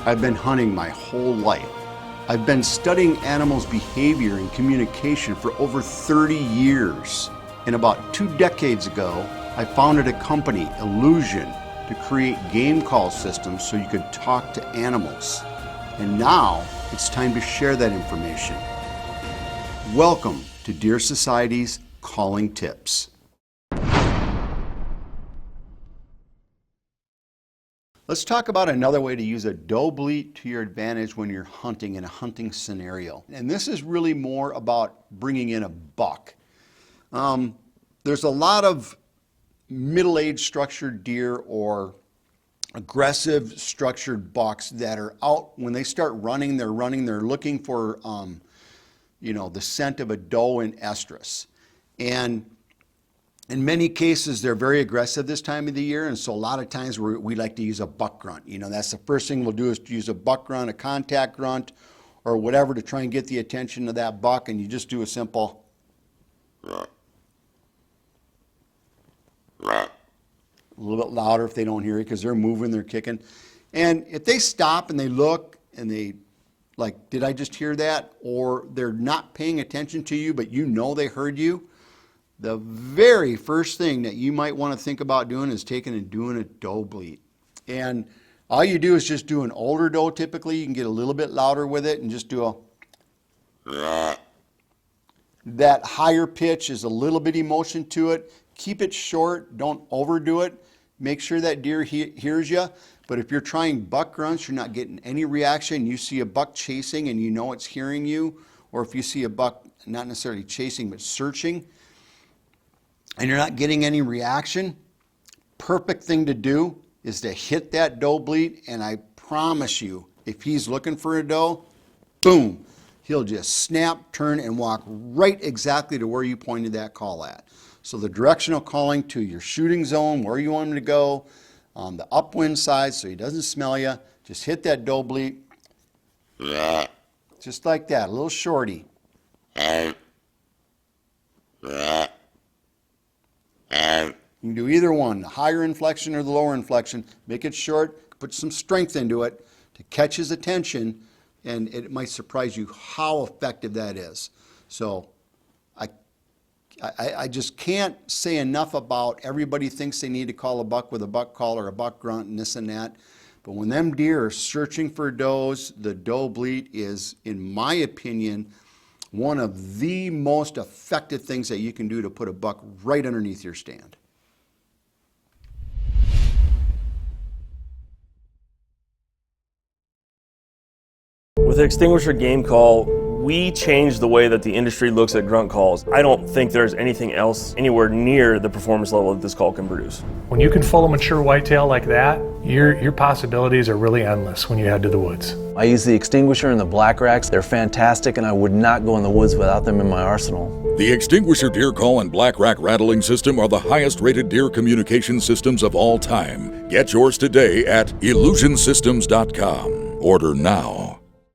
I've been hunting my whole life. I've been studying animals' behavior and communication for over 30 years. And about 2 decades ago, I founded a company, Illusion, to create game call systems so you could talk to animals. And now it's time to share that information. Welcome to Deer Society's Calling Tips. Let's talk about another way to use a doe bleat to your advantage when you're hunting in a hunting scenario. And this is really more about bringing in a buck. There's a lot of middle-aged structured deer or aggressive structured bucks that are out. When they start running, they're looking for the scent of a doe in estrus. And in many cases, they're very aggressive this time of the year, and so a lot of times we like to use a buck grunt. That's the first thing we'll do is to use a buck grunt, a contact grunt, or whatever to try and get the attention of that buck, and you just do a simple a little bit louder if they don't hear it because they're moving, they're kicking. And if they stop and they look and they like, did I just hear that? Or they're not paying attention to you, but you know they heard you. The very first thing that you might want to think about doing is taking and doing a doe bleat. And all you do is just do an older doe typically. You can get a little bit louder with it and just do a... That higher pitch is a little bitty motion to it. Keep it short. Don't overdo it. Make sure that deer hears you. But if you're trying buck grunts, you're not getting any reaction. You see a buck chasing and you know it's hearing you. Or if you see a buck not necessarily chasing but searching, and you're not getting any reaction, perfect thing to do is to hit that doe bleat, and I promise you, if he's looking for a doe, boom, he'll just snap, turn, and walk right exactly to where you pointed that call at. So the directional calling to your shooting zone, where you want him to go, on the upwind side so he doesn't smell you, just hit that doe bleat, just like that, a little shorty. You can do either one, the higher inflection or the lower inflection. Make it short, put some strength into it to catch his attention, and it might surprise you how effective that is. So I just can't say enough about everybody thinks they need to call a buck with a buck call or a buck grunt and this and that. But when them deer are searching for does, the doe bleat is, in my opinion, one of the most effective things that you can do to put a buck right underneath your stand. With the extinguisher game call, we changed the way that the industry looks at grunt calls. I don't think there's anything else anywhere near the performance level that this call can produce. When you can full a mature whitetail like that, your possibilities are really endless when you head to the woods. I use the extinguisher and the black racks. They're fantastic, and I would not go in the woods without them in my arsenal. The extinguisher deer call and black rack rattling system are the highest rated deer communication systems of all time. Get yours today at illusionsystems.com. Order now.